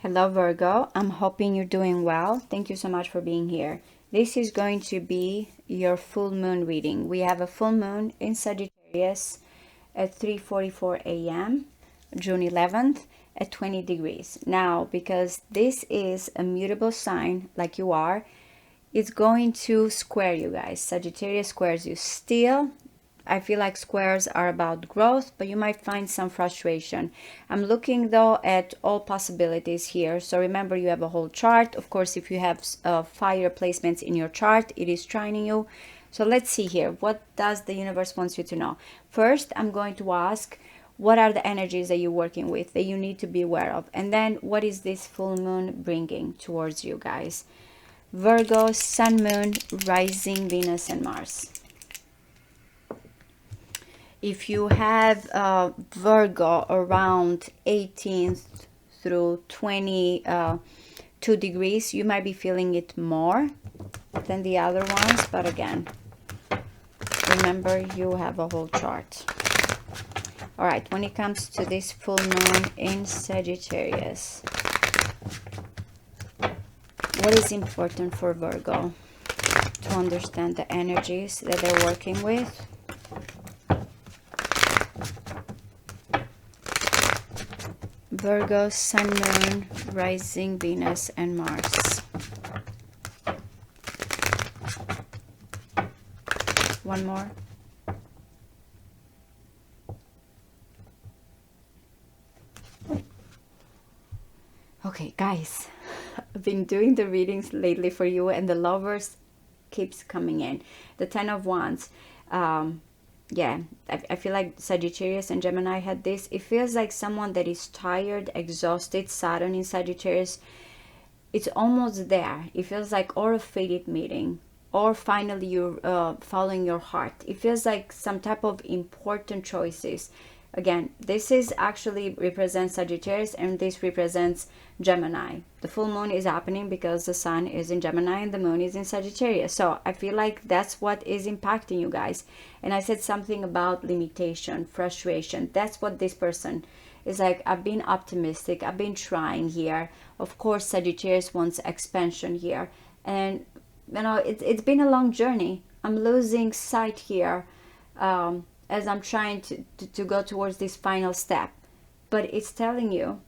Hello Virgo, I'm hoping you're doing well. Thank you so much for being here. This is going to be your full moon reading. We have a full moon in Sagittarius at 3:44 a.m. June 11th at 20 degrees. Now, because this is a mutable sign like you are, it's going to square you guys. Sagittarius squares you. Still, I feel like squares are about growth, but you might find some frustration. I'm looking though at all possibilities here. So remember, you have a whole chart. Of course, if you have fire placements in your chart, it is trining you. So let's see here. What does the universe wants you to know? First, I'm going to ask, what are the energies that you're working with that you need to be aware of? And then what is this full moon bringing towards you guys? Virgo, Sun, Moon, Rising, Venus, and Mars. If you have Virgo around 18th through 22 degrees, you might be feeling it more than the other ones. But again, remember, you have a whole chart. All right, when it comes to this full moon in Sagittarius, what is important for Virgo to understand the energies that they're working with? Virgo, Sun, Moon, Rising, Venus, and Mars. One more. Okay, guys, I've been doing the readings lately for you, and the Lovers keeps coming in. The Ten of Wands. Yeah, I feel like Sagittarius and Gemini had this. It feels like someone that is tired, exhausted. Saturn in Sagittarius, it's almost there. It feels like or a fated meeting, or finally you're following your heart. It feels like some type of important choices. Again, this is actually represents Sagittarius, and this represents Gemini. The full moon is happening because the sun is in Gemini and the moon is in Sagittarius. So I feel like that's what is impacting you guys. And I said something about limitation, frustration. That's what this person is like. I've been optimistic. I've been trying here. Of course, Sagittarius wants expansion here. And, you know, it's been a long journey. I'm losing sight here. As I'm trying to go towards this final step. But it's telling you,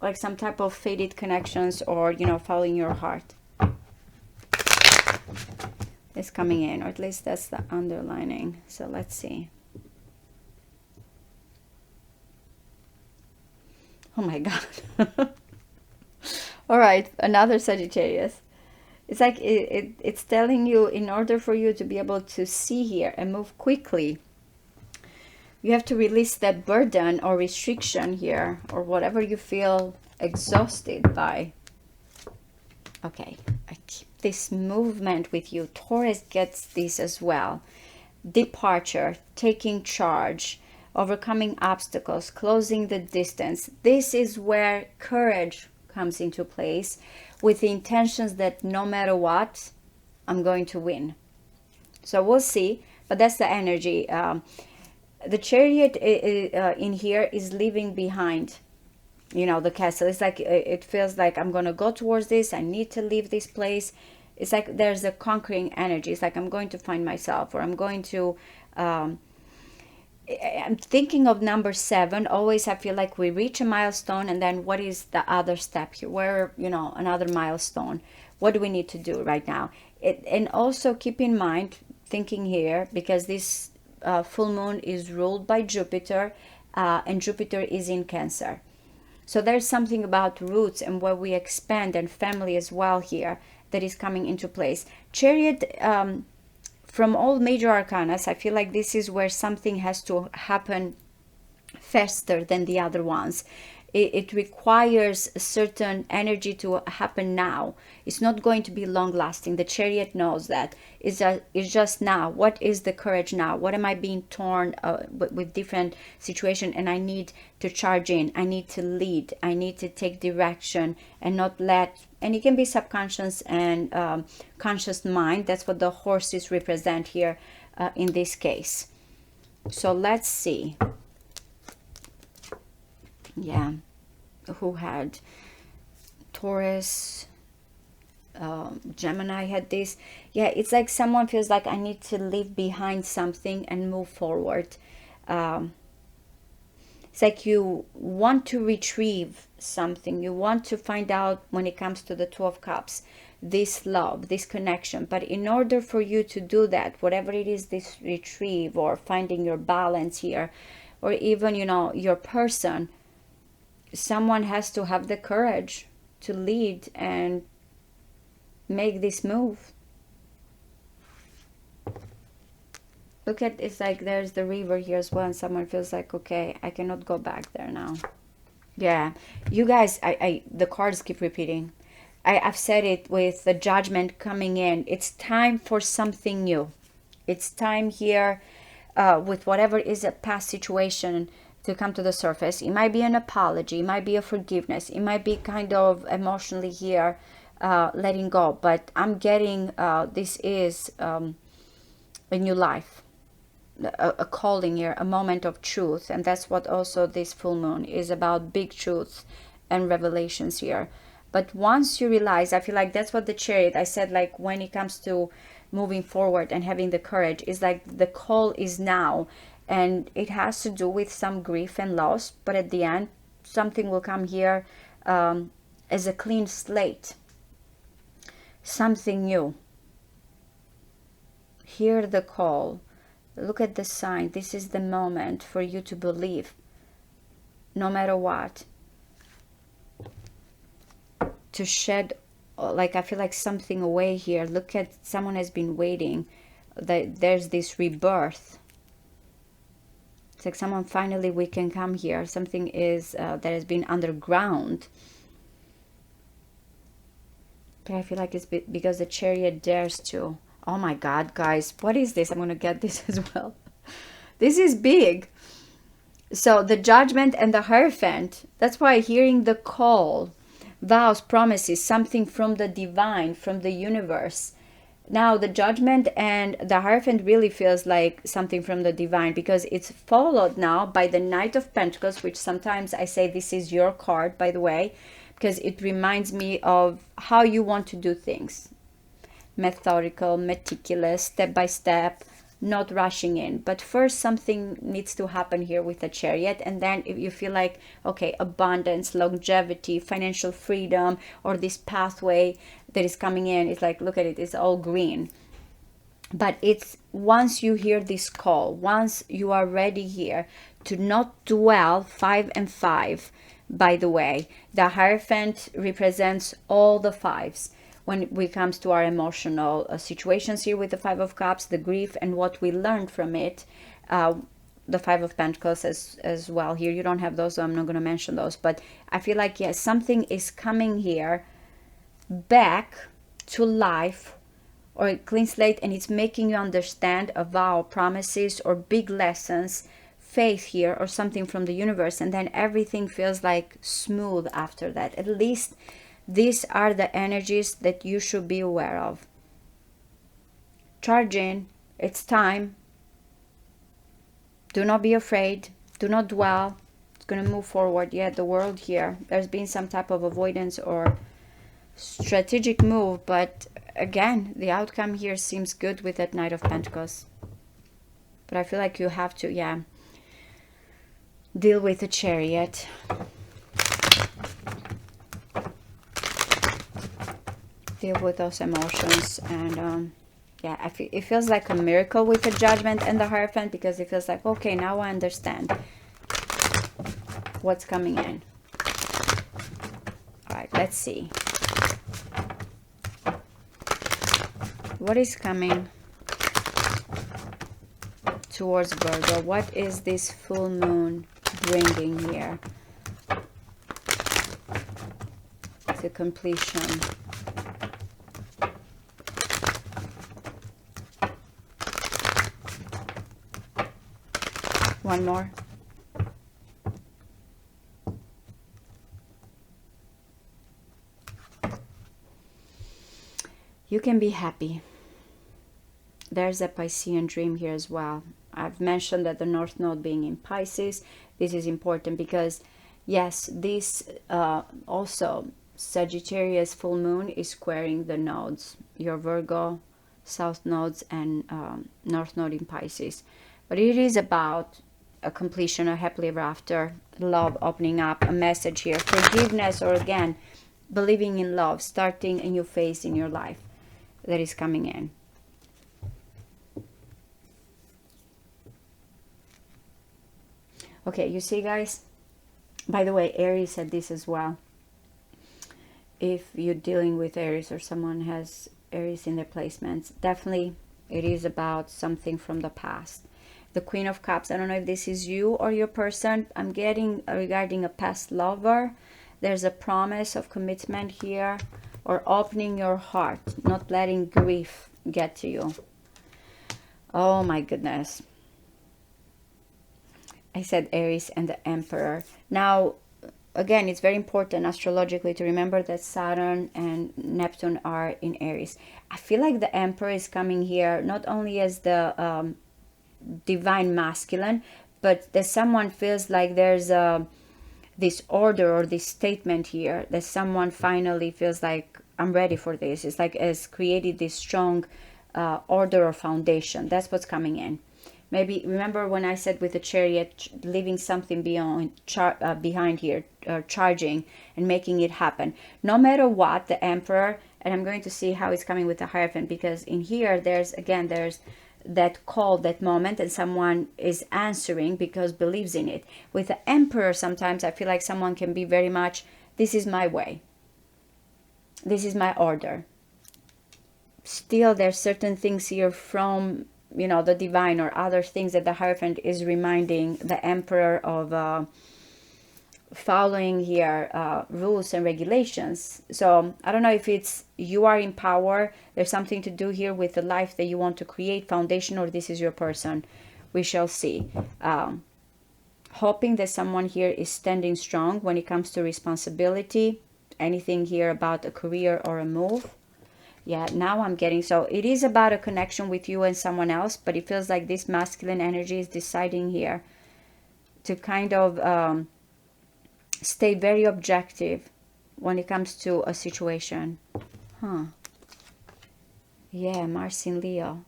like some type of fated connections, or, you know, following your heart is coming in, or at least that's the underlining. So let's see. Oh my God. All right, another Sagittarius. It's like it's telling you, in order for you to be able to see here and move quickly, you have to release that burden or restriction here, or whatever you feel exhausted by. Okay, I keep this movement with you. Taurus gets this as well. Departure, taking charge, overcoming obstacles, closing the distance. This is where courage comes into place, with the intentions that no matter what, I'm going to win. So we'll see, but that's the energy. The Chariot in here is leaving behind, you know, the castle. It's like, it feels like I'm going to go towards this. I need to leave this place. It's like there's a conquering energy. It's like I'm going to find myself, or I'm going to, I'm thinking of number 7. Always I feel like we reach a milestone, and then what is the other step here? Where, you know, another milestone. What do we need to do right now? And also keep in mind, thinking here, because this full moon is ruled by Jupiter, and Jupiter is in Cancer. So there's something about roots and where we expand, and family as well here, that is coming into place. Chariot, from all major arcanas, I feel like this is where something has to happen faster than the other ones. It requires a certain energy to happen now. It's not going to be long lasting. The Chariot knows that. It's just now. What is the courage now? What am I being torn with different situation, and I need to charge in. I need to lead. I need to take direction and not let, and it can be subconscious and conscious mind. That's what the horses represent here in this case. So let's see. Yeah, who had Taurus, Gemini had this. Yeah, it's like someone feels like I need to leave behind something and move forward. It's like you want to retrieve something. You want to find out, when it comes to the Two of Cups, this love, this connection. But in order for you to do that, whatever it is, this retrieve or finding your balance here, or even, you know, your person, someone has to have the courage to lead and make this move. Look at, it's like there's the river here as well, and someone feels like, okay, I cannot go back there now. Yeah, you guys, the cards keep repeating. I've said it with the Judgment coming in. It's time for something new. It's time here, with whatever is a past situation, to come to the surface. It might be an apology, it might be a forgiveness, it might be kind of emotionally here, letting go. But I'm getting, this is a new life, a calling here, a moment of truth. And that's what also this full moon is about, big truths and revelations here. But once you realize, I feel like that's what the Chariot, I said, like when it comes to moving forward and having the courage, is like the call is now, and it has to do with some grief and loss, but at the end something will come here, as a clean slate, something new. Hear the call. Look at the sign. This is the moment for you to believe, no matter what. To shed, like, I feel like something away here. Look at, someone has been waiting. There's this rebirth. It's like someone, finally we can come here. Something is, that has been underground. But I feel like it's because the Chariot dares to. Oh my God, guys, what is this? I'm going to get this as well. This is big. So the Judgment and the Hierophant, that's why hearing the call, vows, promises, something from the divine, from the universe. Now the Judgment and the Hierophant really feels like something from the divine, because it's followed now by the Knight of Pentacles, which sometimes I say this is your card, by the way, because it reminds me of how you want to do things. Methodical, meticulous, step by step, not rushing in. But first something needs to happen here with the Chariot, and then if you feel like, okay, abundance, longevity, financial freedom, or this pathway that is coming in, it's like, look at it, it's all green. But it's once you hear this call, once you are ready here to not dwell. 5 and 5, by the way, the Hierophant represents all the fives when it comes to our emotional situations here with the Five of Cups, the grief and what we learned from it. The Five of Pentacles as well here. You don't have those, so I'm not going to mention those. But I feel like, yes, something is coming here back to life, or a clean slate, and it's making you understand a vow, promises, or big lessons, faith here, or something from the universe. And then everything feels like smooth after that. At least these are the energies that you should be aware of. Charge in. It's time. Do not be afraid. Do not dwell. It's going to move forward. Yeah, the world here. There's been some type of avoidance or strategic move. But again, the outcome here seems good with that Knight of Pentacles. But I feel like you have to, yeah, deal with the Chariot. Deal with those emotions. And yeah, it feels like a miracle with the Judgment and the Hierophant, because it feels like, okay, now I understand what's coming in. All right, let's see what is coming towards Virgo. What is this full moon bringing here? To completion. One more. You can be happy. There's a Piscean dream here as well. I've mentioned that the North Node being in Pisces, this is important because, yes, this also Sagittarius full moon is squaring the nodes, your Virgo south nodes and north node in Pisces. But it is about a completion, a happily ever after, love opening up, a message here, forgiveness, or again, believing in love, starting a new phase in your life that is coming in. Okay, you see, guys? By the way, Aries said this as well. If you're dealing with Aries or someone has Aries in their placements, definitely it is about something from the past. The Queen of Cups, I don't know if this is you or your person. I'm getting regarding a past lover. There's a promise of commitment here, or opening your heart, not letting grief get to you. Oh my goodness. I said Aries and the Emperor. Now, again, it's very important astrologically to remember that Saturn and Neptune are in Aries. I feel like the Emperor is coming here not only as the divine masculine, but that someone feels like there's this order or this statement here, that someone finally feels like, I'm ready for this. It's like has created this strong order or foundation. That's what's coming in. Maybe remember when I said with the Chariot, leaving something behind here, charging and making it happen. No matter what, the Emperor, and I'm going to see how it's coming with the Hierophant, because in here there's that call, that moment, and someone is answering because believes in it. With the Emperor, sometimes I feel like someone can be very much, this is my way, this is my order. Still, there's certain things here from, you know, the divine or other things that the Hierophant is reminding the Emperor of following here rules and regulations. So I don't know if it's you are in power, there's something to do here with the life that you want to create, foundation, or this is your person. We shall see. Hoping that someone here is standing strong when it comes to responsibility, anything here about a career or a move. Yeah, now I'm getting, so it is about a connection with you and someone else, but it feels like this masculine energy is deciding here to kind of stay very objective when it comes to a situation. Yeah, Mars in Leo.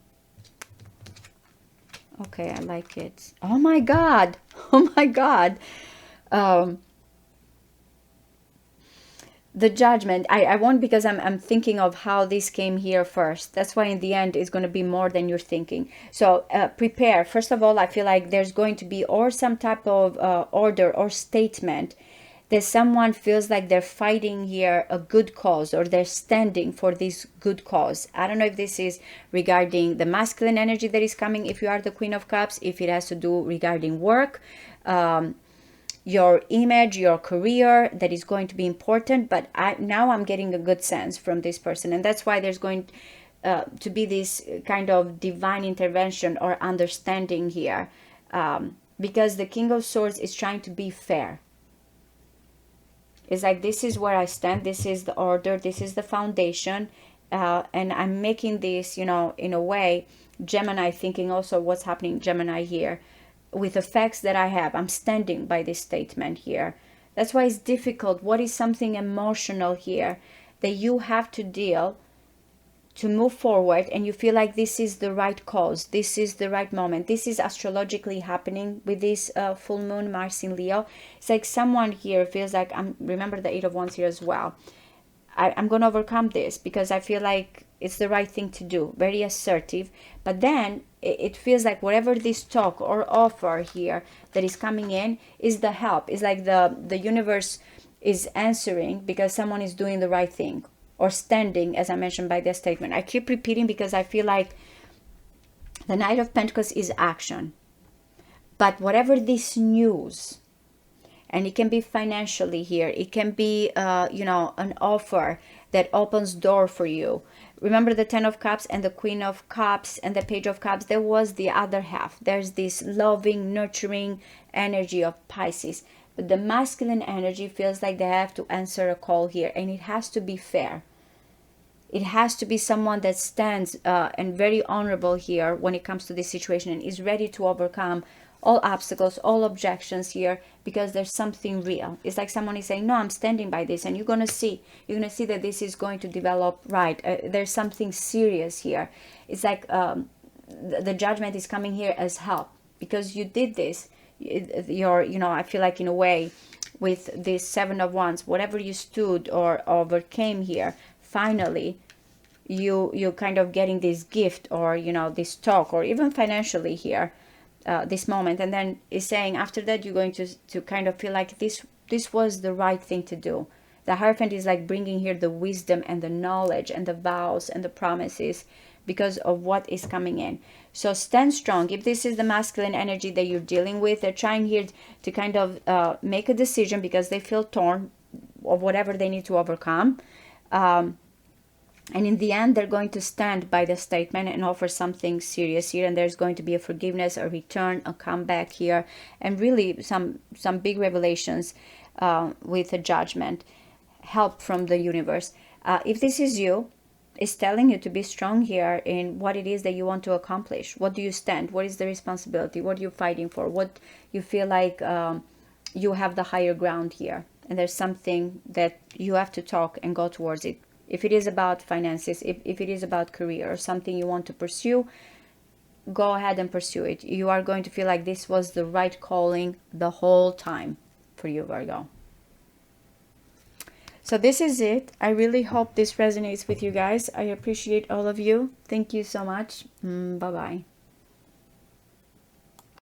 Okay, I like it. Oh my God. Oh my God. The Judgment, I won't, because I'm thinking of how this came here first. That's why in the end it's going to be more than you're thinking. So prepare. First of all, I feel like there's going to be or some type of order or statement that someone feels like they're fighting here a good cause, or they're standing for this good cause. I don't know if this is regarding the masculine energy that is coming, if you are the Queen of Cups, if it has to do regarding work, your image, your career, that is going to be important. But now I'm getting a good sense from this person, and that's why there's going to be this kind of divine intervention or understanding here, because the King of Swords is trying to be fair. It's like, this is where I stand, this is the order, this is the foundation, and I'm making this, you know, in a way, Gemini, thinking also what's happening Gemini here, with the facts that I have. I'm standing by this statement here. That's why it's difficult. What is something emotional here that you have to deal to move forward, and you feel like this is the right cause, this is the right moment, this is astrologically happening with this full moon, Mars in Leo. It's like someone here feels like, remember the Eight of Wands here as well, I'm going to overcome this because I feel like it's the right thing to do, very assertive. But then it feels like whatever this talk or offer here that is coming in is the help. It's like the universe is answering because someone is doing the right thing, or standing, as I mentioned by this statement. I keep repeating because I feel like the Knight of Pentacles is action. But whatever this news, and it can be financially here, it can be, you know, an offer that opens door for you. Remember the Ten of Cups and the Queen of Cups and the Page of Cups, there was the other half. There's this loving, nurturing energy of Pisces. But the masculine energy feels like they have to answer a call here, and it has to be fair. It has to be someone that stands and very honorable here when it comes to this situation, and is ready to overcome all obstacles, all objections here, because there's something real. It's like someone is saying, no, I'm standing by this, and you're going to see that this is going to develop right. There's something serious here. It's like the judgment is coming here as help, because you did this. You're, I feel like in a way, with this Seven of Wands, whatever you stood or overcame here, finally you kind of getting this gift, or this talk, or even financially here, this moment. And then is saying after that you're going to kind of feel like this was the right thing to do. The Hierophant is like bringing here the wisdom and the knowledge and the vows and the promises, because of what is coming in. So stand strong. If this is the masculine energy that you're dealing with, they're trying here to kind of make a decision, because they feel torn of whatever they need to overcome. And in the end, they're going to stand by the statement and offer something serious here. And there's going to be a forgiveness, a return, a comeback here, and really some big revelations with a judgment, help from the universe. If this is you, it's telling you to be strong here in what it is that you want to accomplish. What do you stand? What is the responsibility? What are you fighting for? What you feel like you have the higher ground here. And there's something that you have to talk and go towards it. If it is about finances, if it is about career or something you want to pursue, go ahead and pursue it. You are going to feel like this was the right calling the whole time for you, Virgo. So this is it. I really hope this resonates with you guys. I appreciate all of you. Thank you so much. Bye-bye.